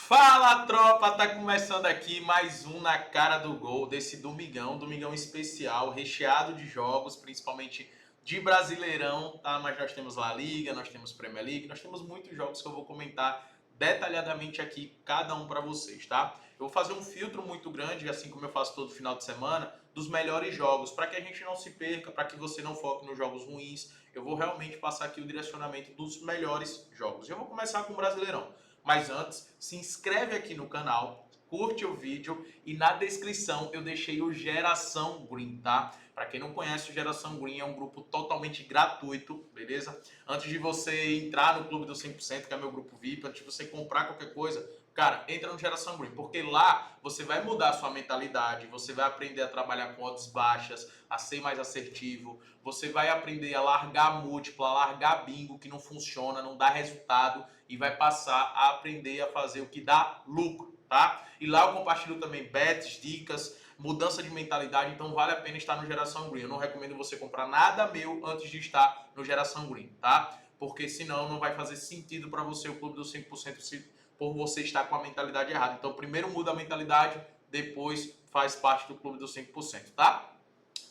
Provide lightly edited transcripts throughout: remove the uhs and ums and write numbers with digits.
Fala, tropa! Tá começando aqui mais um Na Cara do Gol desse domingão especial, recheado de jogos, principalmente de Brasileirão, tá? Mas nós temos La Liga, nós temos Premier League, nós temos muitos jogos que eu vou comentar detalhadamente aqui, cada um para vocês, tá? Eu vou fazer um filtro muito grande, assim como eu faço todo final de semana, dos melhores jogos, para que a gente não se perca, para que você não foque nos jogos ruins. Eu vou realmente passar aqui o direcionamento dos melhores jogos. Eu vou começar com o Brasileirão. Mas antes, se inscreve aqui no canal, curte o vídeo e na descrição eu deixei o Geração Green, tá? Para quem não conhece, o Geração Green é um grupo totalmente gratuito, beleza? Antes de você entrar no Clube do 100%, que é meu grupo VIP, antes de você comprar qualquer coisa, cara, entra no Geração Green, porque lá você vai mudar a sua mentalidade, você vai aprender a trabalhar com odds baixas, a ser mais assertivo, você vai aprender a largar múltipla, a largar bingo que não funciona, não dá resultado e vai passar a aprender a fazer o que dá lucro, tá? E lá eu compartilho também bets, dicas, mudança de mentalidade, então vale a pena estar no Geração Green. Eu não recomendo você comprar nada meu antes de estar no Geração Green, tá? Porque senão não vai fazer sentido para você o Clube dos 5% por você estar com a mentalidade errada. Então primeiro muda a mentalidade, depois faz parte do Clube dos 5%, tá?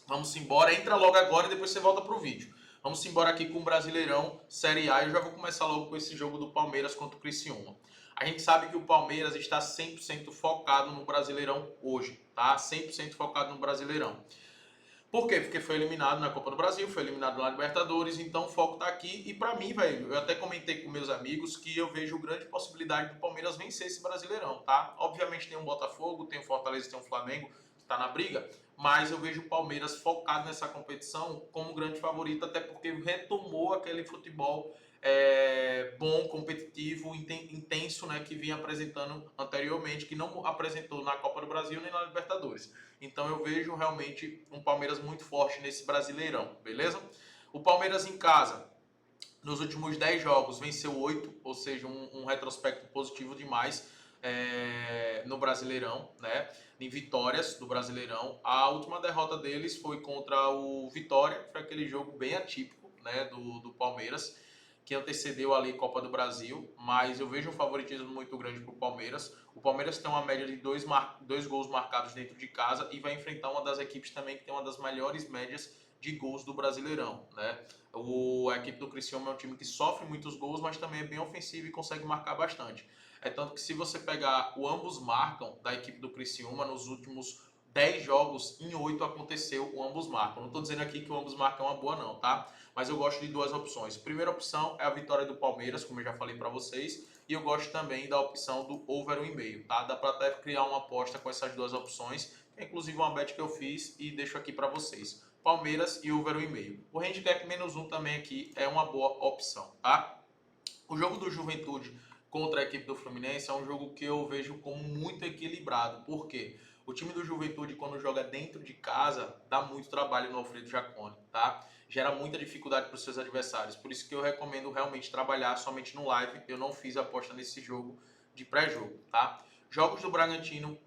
Vamos embora, entra logo agora e depois você volta pro vídeo. Vamos embora aqui com o Brasileirão Série A. Eu já vou começar logo com esse jogo do Palmeiras contra o Criciúma. A gente sabe que o Palmeiras está 100% focado no Brasileirão hoje, tá? 100% focado no Brasileirão. Por quê? Porque foi eliminado na Copa do Brasil, foi eliminado na Libertadores, então o foco tá aqui. E pra mim, velho, eu até comentei com meus amigos que eu vejo grande possibilidade do Palmeiras vencer esse Brasileirão, tá? Obviamente tem um Botafogo, tem o Fortaleza, tem o Flamengo, que tá na briga, mas eu vejo o Palmeiras focado nessa competição como grande favorito, até porque retomou aquele futebol bom, competitivo, intenso, né, que vinha apresentando anteriormente, que não apresentou na Copa do Brasil nem na Libertadores. Então eu vejo realmente um Palmeiras muito forte nesse Brasileirão, beleza? O Palmeiras em casa, nos últimos 10 jogos, venceu 8, ou seja, um retrospecto positivo demais no Brasileirão, né? Em vitórias do Brasileirão. A última derrota deles foi contra o Vitória, foi aquele jogo bem atípico, né, do Palmeiras, que antecedeu ali a Copa do Brasil, mas eu vejo um favoritismo muito grande para o Palmeiras. O Palmeiras tem uma média de dois gols marcados dentro de casa e vai enfrentar uma das equipes também que tem uma das melhores médias de gols do Brasileirão, né? A equipe do Criciúma é um time que sofre muitos gols, mas também é bem ofensivo e consegue marcar bastante. É tanto que se você pegar o ambos marcam da equipe do Criciúma nos últimos 10 jogos, em 8 aconteceu o ambos marcam. Não estou dizendo aqui que o ambos marcam é uma boa não, tá? Mas eu gosto de duas opções. Primeira opção é a vitória do Palmeiras, como eu já falei para vocês, e eu gosto também da opção do over 1,5, tá? Dá para até criar uma aposta com essas duas opções, que é inclusive uma bet que eu fiz e deixo aqui para vocês. Palmeiras e over 1,5. O handicap -1 também aqui é uma boa opção, tá? O jogo do Juventude contra a equipe do Fluminense é um jogo que eu vejo como muito equilibrado. Por quê? O time do Juventude, quando joga dentro de casa, dá muito trabalho no Alfredo Jaconi, tá? Gera muita dificuldade para os seus adversários. Por isso que eu recomendo realmente trabalhar somente no live. Eu não fiz aposta nesse jogo de pré-jogo, tá? Jogos do Bragantino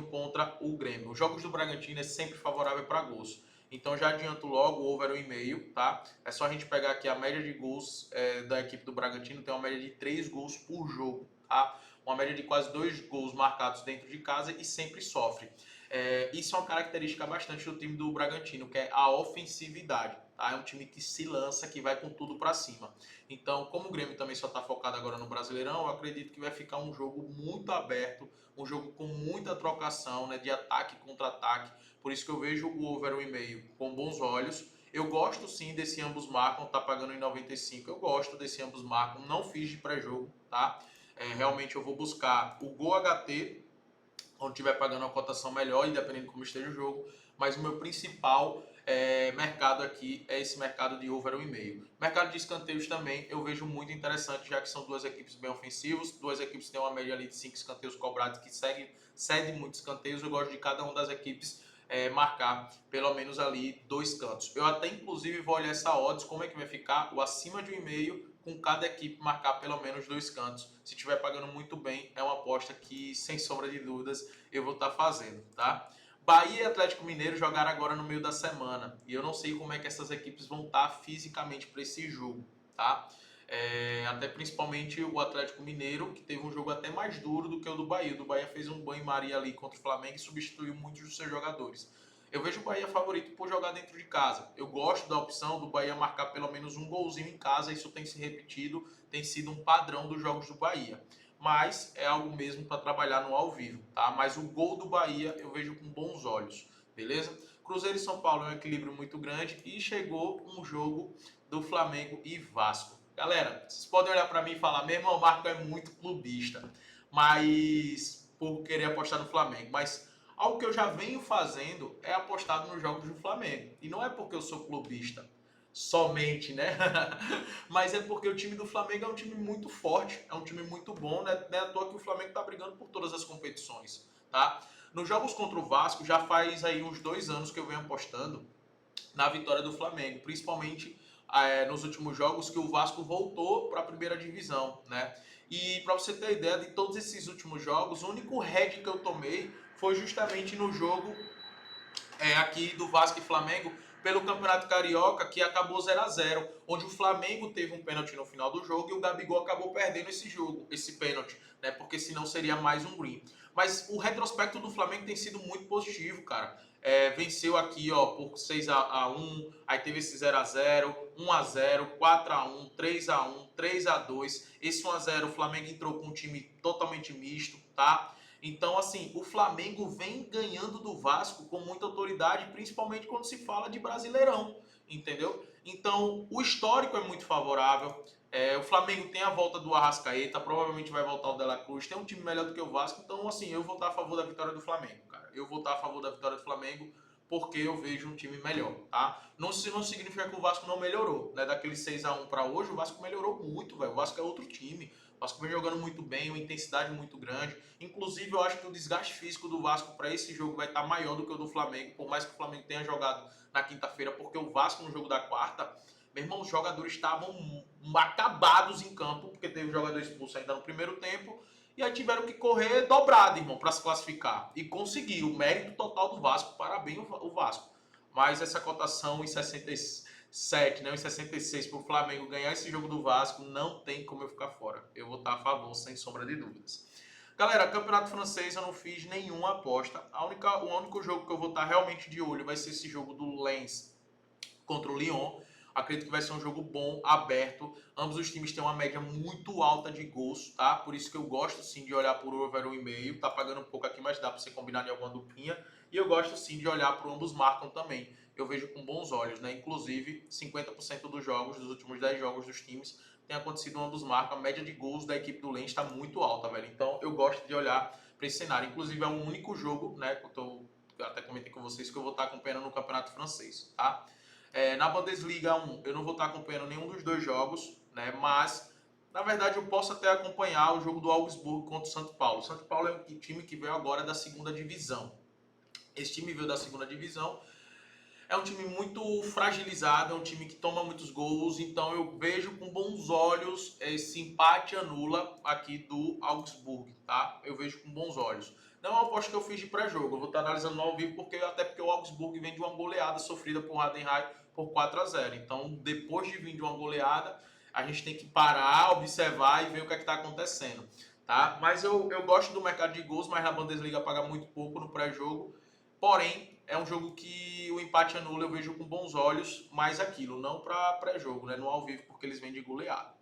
contra o Grêmio. Os jogos do Bragantino é sempre favorável para gols. Então já adianto logo o over 1,5, tá? É só a gente pegar aqui a média de gols da equipe do Bragantino, tem uma média de 3 gols por jogo, tá? Uma média de quase 2 gols marcados dentro de casa e sempre sofre. Isso é uma característica bastante do time do Bragantino, que é a ofensividade, tá? É um time que se lança, que vai com tudo para cima. Então, como o Grêmio também só está focado agora no Brasileirão, eu acredito que vai ficar um jogo muito aberto, um jogo com muita trocação, né, de ataque contra ataque. Por isso que eu vejo o over 1,5 com bons olhos. Eu gosto sim desse ambos marcam, tá pagando em 95. Eu gosto desse ambos marcam, não fiz de pré-jogo, tá? Realmente eu vou buscar o Gol HT, onde estiver pagando uma cotação melhor, independente de como esteja o jogo. Mas o meu principal mercado aqui é esse mercado de over 1,5. Mercado de escanteios também eu vejo muito interessante, já que são duas equipes bem ofensivas, duas equipes que têm uma média ali de 5 escanteios cobrados, que cedem muitos escanteios. Eu gosto de cada uma das equipes marcar pelo menos ali 2 cantos. Eu até inclusive vou olhar essa odds, como é que vai ficar o acima de 1,5 com cada equipe marcar pelo menos 2 cantos. Se estiver pagando muito bem, é uma aposta que, sem sombra de dúvidas, eu vou estar fazendo, tá? Bahia e Atlético Mineiro jogaram agora no meio da semana. E eu não sei como é que essas equipes vão estar fisicamente para esse jogo, tá? Até principalmente o Atlético Mineiro, que teve um jogo até mais duro do que o do Bahia. O do Bahia fez um banho-maria ali contra o Flamengo e substituiu muitos dos seus jogadores. Eu vejo o Bahia favorito por jogar dentro de casa. Eu gosto da opção do Bahia marcar pelo menos um golzinho em casa. Isso tem se repetido, tem sido um padrão dos jogos do Bahia. Mas é algo mesmo para trabalhar no ao vivo, tá? Mas o gol do Bahia eu vejo com bons olhos, beleza? Cruzeiro e São Paulo é um equilíbrio muito grande e chegou um jogo do Flamengo e Vasco. Galera, vocês podem olhar para mim e falar, meu irmão, o Marco é muito clubista, mas por querer apostar no Flamengo. Mas algo que eu já venho fazendo é apostar nos jogos do Flamengo. E não é porque eu sou clubista somente, né? Mas é porque o time do Flamengo é um time muito forte, é um time muito bom, né? Não é à toa que o Flamengo tá brigando por todas as competições, tá? Nos jogos contra o Vasco, já faz aí uns 2 anos que eu venho apostando na vitória do Flamengo, principalmente nos últimos jogos que o Vasco voltou para a primeira divisão, né? E para você ter ideia de todos esses últimos jogos, o único head que eu tomei foi justamente no jogo aqui do Vasco e Flamengo pelo Campeonato Carioca, que acabou 0-0, onde o Flamengo teve um pênalti no final do jogo e o Gabigol acabou perdendo esse jogo, esse pênalti, né? Porque senão seria mais um green. Mas o retrospecto do Flamengo tem sido muito positivo, cara. Venceu aqui, ó, por 6-1, aí teve esse 0-0, 1-0, 4-1, 3-1, 3-2. Esse 1-0 o Flamengo entrou com um time totalmente misto, tá? Então, assim, o Flamengo vem ganhando do Vasco com muita autoridade, principalmente quando se fala de Brasileirão, entendeu? Então, o histórico é muito favorável. O Flamengo tem a volta do Arrascaeta, provavelmente vai voltar o Dela Cruz, tem um time melhor do que o Vasco, então, assim, eu vou estar a favor da vitória do Flamengo, cara. Eu vou estar a favor da vitória do Flamengo porque eu vejo um time melhor, tá? Não significa que o Vasco não melhorou, né? Daquele 6-1 para hoje, o Vasco melhorou muito, velho. O Vasco é outro time. O Vasco vem jogando muito bem, uma intensidade muito grande. Inclusive, eu acho que o desgaste físico do Vasco para esse jogo vai estar maior do que o do Flamengo, por mais que o Flamengo tenha jogado na quinta-feira, porque o Vasco no jogo da quarta, meu irmão, os jogadores estavam acabados em campo, porque teve um jogador expulso ainda no primeiro tempo, e aí tiveram que correr dobrado, irmão, para se classificar. E conseguiram. O mérito total do Vasco. Parabéns o Vasco. Mas essa cotação em 67, né, em 66 para o Flamengo ganhar esse jogo do Vasco, não tem como eu ficar fora. Eu vou estar a favor, sem sombra de dúvidas. Galera, campeonato francês eu não fiz nenhuma aposta. O único jogo que eu vou estar realmente de olho vai ser esse jogo do Lens contra o Lyon. Acredito que vai ser um jogo bom, aberto. Ambos os times têm uma média muito alta de gols, tá? Por isso que eu gosto sim de olhar por over 1,5. Tá pagando um pouco aqui, mas dá para você combinar em alguma duplinha. E eu gosto sim de olhar para ambos marcam também. Eu vejo com bons olhos, né? Inclusive, 50% dos jogos, dos últimos 10 jogos dos times, tem acontecido ambos marcam. A média de gols da equipe do Lens está muito alta, velho. Então, eu gosto de olhar para esse cenário. Inclusive, é o único jogo, né? Que eu até comentei com vocês que eu vou estar acompanhando no campeonato francês, tá? Na Bundesliga 1, eu não vou estar acompanhando nenhum dos dois jogos, né? Mas, na verdade, eu posso até acompanhar o jogo do Augsburgo contra o São Paulo. O São Paulo é um time que veio agora da segunda divisão. Esse time veio da segunda divisão. É um time muito fragilizado, é um time que toma muitos gols, então eu vejo com bons olhos esse empate anula aqui do Augsburg, tá? Eu vejo com bons olhos. Não é uma aposta que eu fiz de pré-jogo, eu vou estar analisando no ao vivo, até porque o Augsburg vem de uma goleada sofrida por Heidenheim por 4-0. Então, depois de vir de uma goleada, a gente tem que parar, observar e ver o que é que está acontecendo, tá? Mas eu gosto do mercado de gols, mas na Bundesliga paga muito pouco no pré-jogo. Porém, é um jogo que o empate anula, eu vejo com bons olhos, mas aquilo, não para pré-jogo, né? No ao vivo, porque eles vêm de goleada,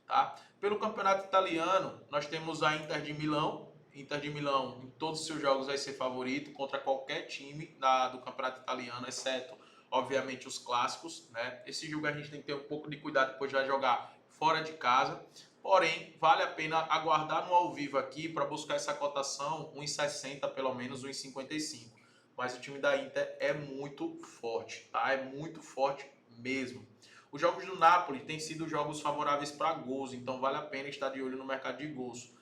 tá? Pelo campeonato italiano, nós temos a Inter de Milão. Inter de Milão, em todos os seus jogos, vai ser favorito contra qualquer time do campeonato italiano, exceto, obviamente, os clássicos, né? Esse jogo a gente tem que ter um pouco de cuidado, depois já jogar fora de casa. Porém, vale a pena aguardar no ao vivo aqui para buscar essa cotação 1,60 pelo menos, 1,55. Mas o time da Inter é muito forte, tá? É muito forte mesmo. Os jogos do Napoli têm sido jogos favoráveis para gols, então vale a pena estar de olho no mercado de gols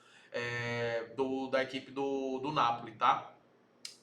da equipe do Napoli, tá?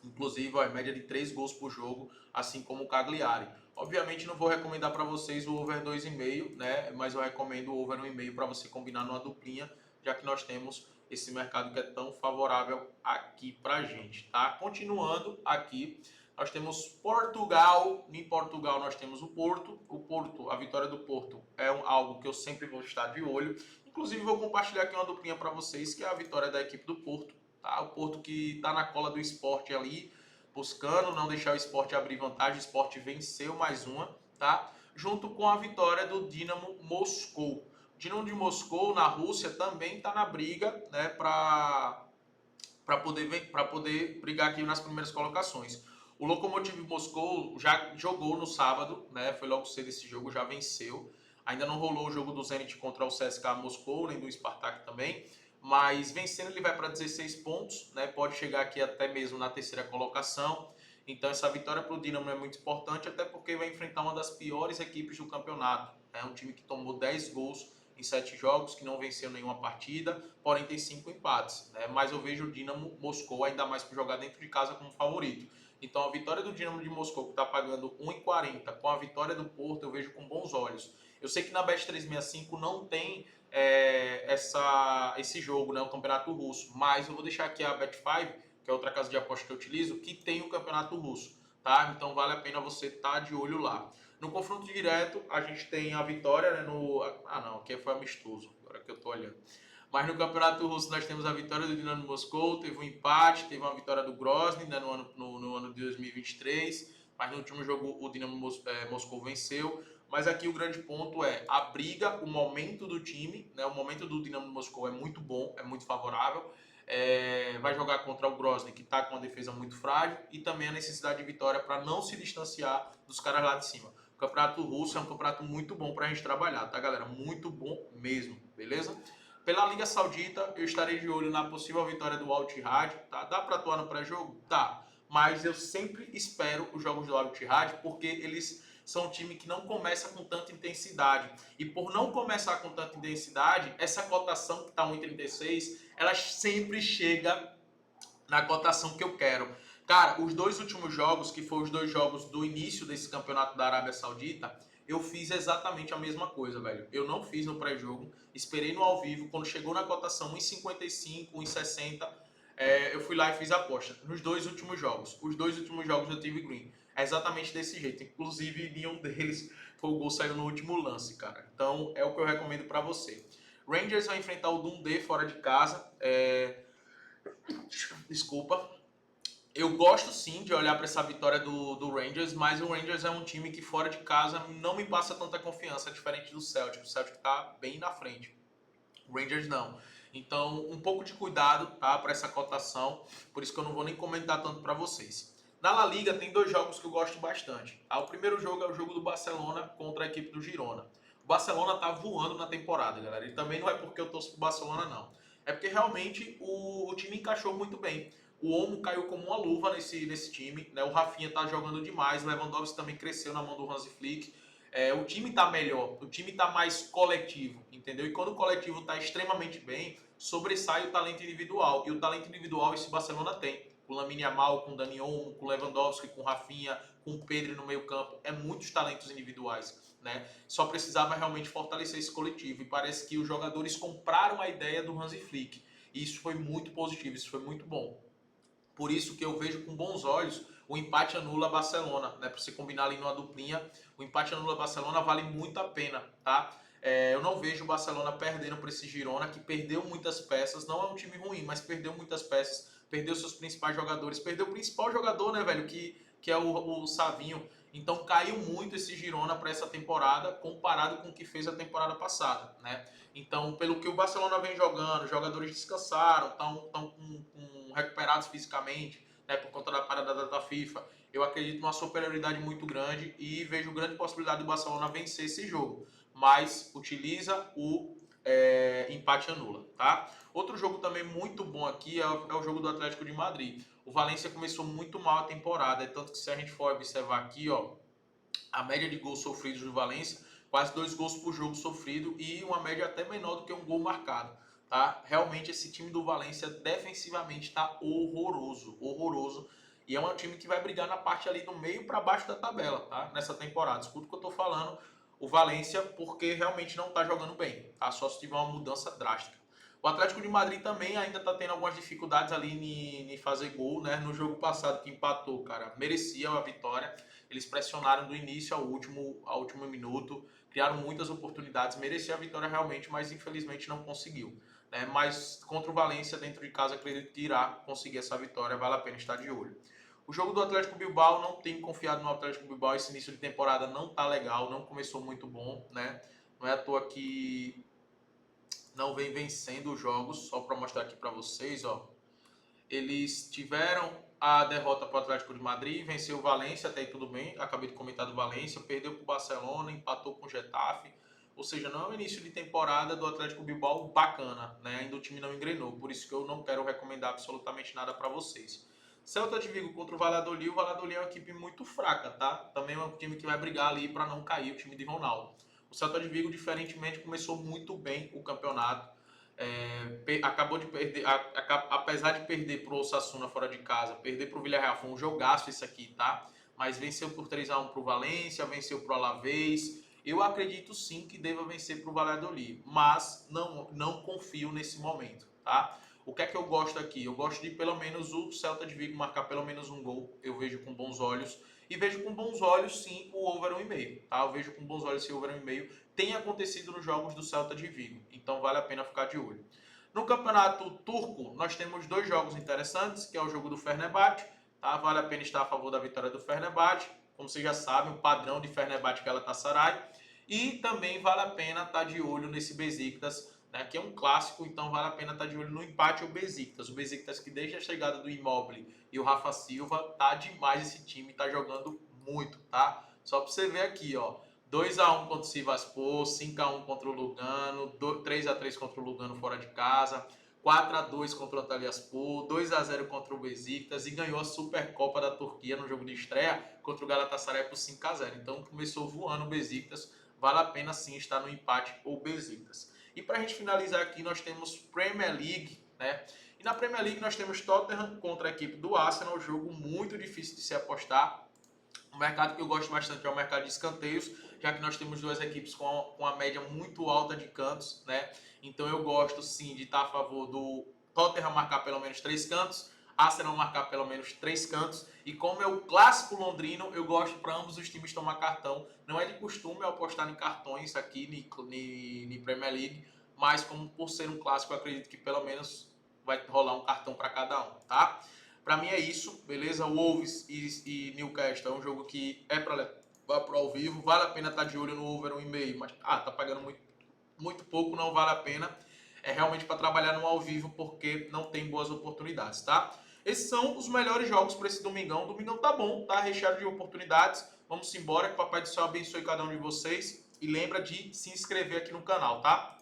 Inclusive, ó, média de 3 gols por jogo, assim como o Cagliari. Obviamente não vou recomendar para vocês o over 2,5, né? Mas eu recomendo o over 1,5 para você combinar numa duplinha, já que nós temos esse mercado que é tão favorável aqui pra gente, tá? Continuando aqui, Nós temos Portugal. Em Portugal nós temos o Porto. O Porto, a vitória do Porto é algo que eu sempre vou estar de olho. Inclusive vou compartilhar aqui uma duplinha para vocês, que é a vitória da equipe do Porto. Tá? O Porto que está na cola do Sport ali, buscando não deixar o Sport abrir vantagem. O Sport venceu mais uma, tá? Junto com a vitória do Dinamo Moscou. O Dinamo de Moscou, na Rússia, também está na briga, né, para poder brigar aqui nas primeiras colocações. O Lokomotiv Moscou já jogou no sábado, né? Foi logo cedo esse jogo, já venceu. Ainda não rolou o jogo do Zenit contra o CSKA Moscou, nem do Spartak também. Mas vencendo ele vai para 16 pontos, né? Pode chegar aqui até mesmo na terceira colocação. Então essa vitória para o Dinamo é muito importante, até porque vai enfrentar uma das piores equipes do campeonato. É um time que tomou 10 gols em 7 jogos, que não venceu nenhuma partida, porém tem 5 empates, né? Mas eu vejo o Dinamo Moscou ainda mais para jogar dentro de casa como favorito. Então a vitória do Dinamo de Moscou, que está pagando 1,40, com a vitória do Porto, eu vejo com bons olhos. Eu sei que na Bet365 não tem esse jogo, né, o Campeonato Russo, mas eu vou deixar aqui a Bet5, que é outra casa de aposta que eu utilizo, que tem o Campeonato Russo, tá? Então vale a pena você estar de olho lá. No confronto direto, a gente tem a vitória, né, no... Ah, não, aqui foi amistoso, agora que eu tô olhando. Mas no Campeonato Russo nós temos a vitória do Dinamo Moscou, teve um empate, teve uma vitória do Grozny, né, no ano de 2023, mas no último jogo o Dinamo Moscou venceu. Mas aqui o grande ponto é a briga, o momento do time, né, o momento do Dinamo Moscou é muito bom, é muito favorável. Vai jogar contra o Grozny, que está com uma defesa muito frágil, e também a necessidade de vitória para não se distanciar dos caras lá de cima. O Campeonato Russo é um campeonato muito bom para a gente trabalhar, tá, galera? Muito bom mesmo, beleza? Pela Liga Saudita, eu estarei de olho na possível vitória do Al Ittihad, tá? Dá para atuar no pré-jogo? Tá. Mas eu sempre espero os jogos do Al Ittihad, porque eles são um time que não começa com tanta intensidade. E por não começar com tanta intensidade, essa cotação que está 1,36, ela sempre chega na cotação que eu quero. Cara, os 2 últimos jogos, que foram os 2 jogos do início desse campeonato da Arábia Saudita, eu fiz exatamente a mesma coisa, velho. Eu não fiz no pré-jogo, esperei no ao vivo, quando chegou na cotação 1,55, 1,60, eu fui lá e fiz a aposta. Nos 2 últimos jogos. Os 2 últimos jogos eu tive green. É exatamente desse jeito. Inclusive, nenhum deles foi o gol saiu no último lance, cara. Então, é o que eu recomendo pra você. Rangers vai enfrentar o Dundee fora de casa. Desculpa. Eu gosto sim de olhar para essa vitória do Rangers, mas o Rangers é um time que fora de casa não me passa tanta confiança, diferente do Celtic. O Celtic tá bem na frente. O Rangers não. Então, um pouco de cuidado, tá, para essa cotação. Por isso que eu não vou nem comentar tanto para vocês. Na La Liga tem 2 jogos que eu gosto bastante. Tá? O primeiro jogo é o jogo do Barcelona contra a equipe do Girona. O Barcelona tá voando na temporada, galera. E também não é porque eu torço pro Barcelona, não. É porque realmente o time encaixou muito bem. O Olmo caiu como uma luva nesse time, né? O Rafinha tá jogando demais, o Lewandowski também cresceu na mão do Hansi Flick. O time tá melhor, o time tá mais coletivo, entendeu? E quando o coletivo tá extremamente bem, sobressai o talento individual. E o talento individual esse Barcelona tem. Com o Lamine Yamal, com o Dani Olmo, com o Lewandowski, com o Rafinha, com o Pedro no meio campo. É muitos talentos individuais, né? Só precisava realmente fortalecer esse coletivo. E parece que os jogadores compraram a ideia do Hansi Flick. E isso foi muito positivo, isso foi muito bom. Por isso que eu vejo com bons olhos o empate anula Barcelona, né? Para você combinar ali numa duplinha, o empate anula Barcelona vale muito a pena, tá? Eu não vejo o Barcelona perdendo para esse Girona, que perdeu muitas peças, não é um time ruim, mas perdeu muitas peças, perdeu seus principais jogadores, perdeu o principal jogador, né, velho, que é o Savinho. Então caiu muito esse Girona para essa temporada, comparado com o que fez a temporada passada, né? Então, pelo que o Barcelona vem jogando, os jogadores descansaram, estão recuperados fisicamente, né, por conta da parada da FIFA. Eu acredito numa superioridade muito grande e vejo grande possibilidade do Barcelona vencer esse jogo. Mas utiliza o empate anula, tá? Outro jogo também muito bom aqui é o jogo do Atlético de Madrid. O Valência começou muito mal a temporada, tanto que se a gente for observar aqui, ó, a média de gols sofridos do Valência, quase 2 gols por jogo sofrido e uma média até menor do que um gol marcado. Tá? Realmente esse time do Valência defensivamente está horroroso, horroroso. E é um time que vai brigar na parte ali do meio para baixo da tabela, tá? Nessa temporada. Escuta o que eu tô falando, o Valência, porque realmente não tá jogando bem, tá? Só se tiver uma mudança drástica. O Atlético de Madrid também ainda está tendo algumas dificuldades ali em fazer gol, né? No jogo passado que empatou, cara, merecia a vitória. Eles pressionaram do início ao último minuto, criaram muitas oportunidades, merecia a vitória realmente, mas infelizmente não conseguiu, né? Mas contra o Valência, dentro de casa, acredito que irá conseguir essa vitória, vale a pena estar de olho. O jogo do Atlético Bilbao, não tenho confiado no Atlético Bilbao, esse início de temporada não tá legal, não começou muito bom, né? Não é à toa que não vem vencendo os jogos, só para mostrar aqui para vocês, ó. Eles tiveram a derrota para o Atlético de Madrid, venceu o Valência, até aí tudo bem, acabei de comentar do Valência, perdeu para o Barcelona, empatou com o Getafe, ou seja, não é um início de temporada do Atlético Bilbao bacana, né? Ainda o time não engrenou, por isso que eu não quero recomendar absolutamente nada para vocês. Celta de Vigo contra o Valladolid é uma equipe muito fraca, tá? Também é um time que vai brigar ali para não cair, o time de Ronaldo. O Celta de Vigo, diferentemente, começou muito bem o campeonato. Acabou de perder, apesar de perder para o Osasuna fora de casa, perder para o Villarreal, foi um jogaço isso aqui, tá? Mas venceu por 3-1 para o Valência, venceu para o Alavés. Eu acredito sim que deva vencer para o Valladolid, mas não confio nesse momento, tá? O que é que eu gosto aqui? Eu gosto de pelo menos o Celta de Vigo marcar pelo menos um gol, eu vejo com bons olhos. E vejo com bons olhos, sim, o over 1,5, tá? Eu vejo com bons olhos esse over 1,5. Tem acontecido nos jogos do Celta de Vigo, então vale a pena ficar de olho. No campeonato turco, nós temos dois jogos interessantes, que é o jogo do Fenerbahçe, tá? Vale a pena estar a favor da vitória do Fenerbahçe. Como vocês já sabem, o padrão de Fenerbahçe que é Galatasaray. E também vale a pena estar de olho nesse Besiktas, né, que é um clássico, então vale a pena estar de olho no empate ao Besiktas. O Besiktas que desde a chegada do Immobile e o Rafa Silva, tá demais esse time, tá jogando muito, tá? Só para você ver aqui, ó, 2-1 contra o Sivasspor, 5-1 contra o Lugano, 3-3 contra o Lugano fora de casa, 4-2 contra o Antalyaspor, 2-0 contra o Besiktas e ganhou a Supercopa da Turquia no jogo de estreia contra o Galatasaray por 5-0. Então começou voando o Besiktas, vale a pena sim estar no empate ou Besiktas. E para a gente finalizar aqui, nós temos Premier League, né? E na Premier League nós temos Tottenham contra a equipe do Arsenal, um jogo muito difícil de se apostar. Um mercado que eu gosto bastante é o mercado de escanteios, já que nós temos duas equipes com a média muito alta de cantos, né? Então eu gosto sim de estar a favor do Tottenham marcar pelo menos 3 cantos, Arsenal marcar pelo menos 3 cantos. E como é o clássico londrino, eu gosto para ambos os times tomar cartão. Não é de costume eu apostar em cartões aqui na Premier League, mas como por ser um clássico, eu acredito que pelo menos vai rolar um cartão para cada um, tá? Para mim é isso, beleza? Wolves e Newcastle é um jogo que é para levar pro ao vivo. Vale a pena estar de olho no over 1,5, mas tá pagando muito pouco, não vale a pena. É realmente para trabalhar no ao vivo porque não tem boas oportunidades, tá? Esses são os melhores jogos para esse domingão. Domingão tá bom, tá recheado de oportunidades. Vamos embora, que o Papai do Céu abençoe cada um de vocês. E lembra de se inscrever aqui no canal, tá?